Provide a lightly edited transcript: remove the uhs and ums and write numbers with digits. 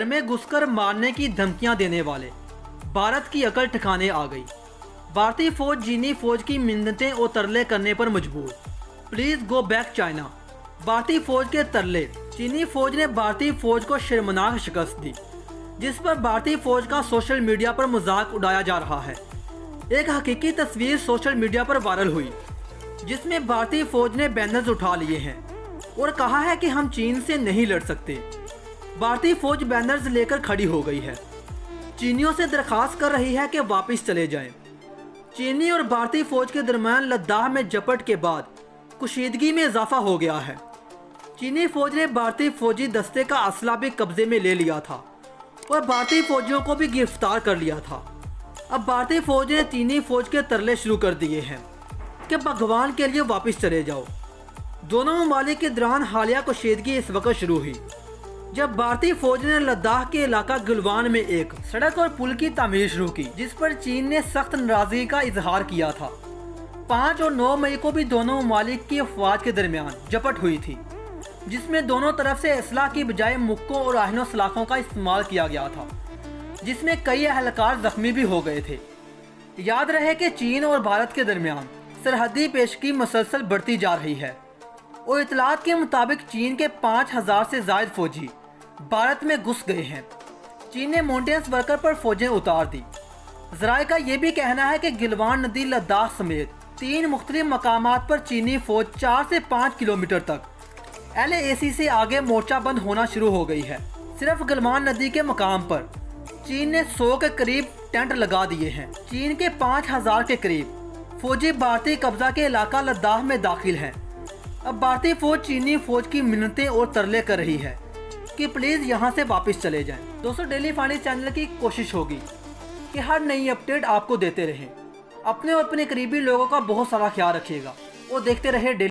घर में घुसकर मारने की धमकियां देने वाले भारत की अकल ठिकाने आ गई। भारतीय फौज चीनी फौज की मिन्नतें और तरले करने पर मजबूर। Please go back China. भारतीय फौज के तरले। चीनी फौज ने भारतीय फौज को शर्मनाक शिकस्त दी, जिस पर भारतीय फौज का सोशल मीडिया पर मजाक उड़ाया जा रहा है। एक हकीकी तस्वीर सोशल मीडिया पर वायरल हुई, जिसमें भारतीय फौज ने बैनर्स उठा लिए हैं और कहा है कि हम चीन से नहीं लड़ सकते। भारतीय फौज बैनर्स लेकर खड़ी हो गई है, चीनियों से दरखास्त कर रही है कि वापस चले जाएं। चीनी और भारतीय फौज के दरमियान लद्दाख में झपट के बाद कुशीदगी में इजाफा हो गया है। चीनी फौज ने भारतीय फौजी दस्ते का असला भी कब्जे में ले लिया था और भारतीय फौजियों को भी गिरफ्तार कर लिया था। अब भारतीय फौज ने चीनी फौज के तरले शुरू कर दिए हैं कि भगवान के लिए वापस चले जाओ। दोनों ममालिक के दौरान हालिया कुशीदगी इस वक्त शुरू हुई, जब भारतीय फौज ने लद्दाख के इलाका गलवान में एक सड़क और पुल की तामीर शुरू की, जिस पर चीन ने सख्त नाराजगी का इजहार किया था। 5 और 9 मई को भी दोनों ममालिक की अफवाज के दरमियान झपट हुई थी, जिसमें दोनों तरफ से असलाह की बजाय मुक्कों और आहिनो सलाखों का इस्तेमाल किया गया था, जिसमें कई अहलकार जख्मी भी हो गए थे। याद रहे कि चीन और भारत के दरमियान सरहदी पेशगी मुसलसल बढ़ती जा रही है और इतलात के मुताबिक चीन के 5000 से ज़ायद फौजी भारत में घुस गए हैं। चीन ने माउंटेन्स वर्कर पर फौजें उतार दी। जराये का यह भी कहना है कि गिलवान नदी लद्दाख समेत 3 मुख्तलिफ मकामात पर चीनी फौज 4 से 5 किलोमीटर तक LAC से आगे मोर्चाबंद होना शुरू हो गई है। सिर्फ गलवान नदी के मकाम पर चीन ने 100 के करीब टेंट लगा दिए हैं। चीन के 5000 के करीब फौजी भारतीय कब्जा के इलाका लद्दाख में दाखिल हैं। अब भारतीय फौज चीनी फौज की मिन्नतें और तरले कर रही है कि प्लीज़ यहां से वापस चले जाएं। दोस्तों, डेली फाइनेंस चैनल की कोशिश होगी कि हर नई अपडेट आपको देते रहें। अपने और अपने करीबी लोगों का बहुत सारा ख्याल रखिएगा और देखते रहे डेली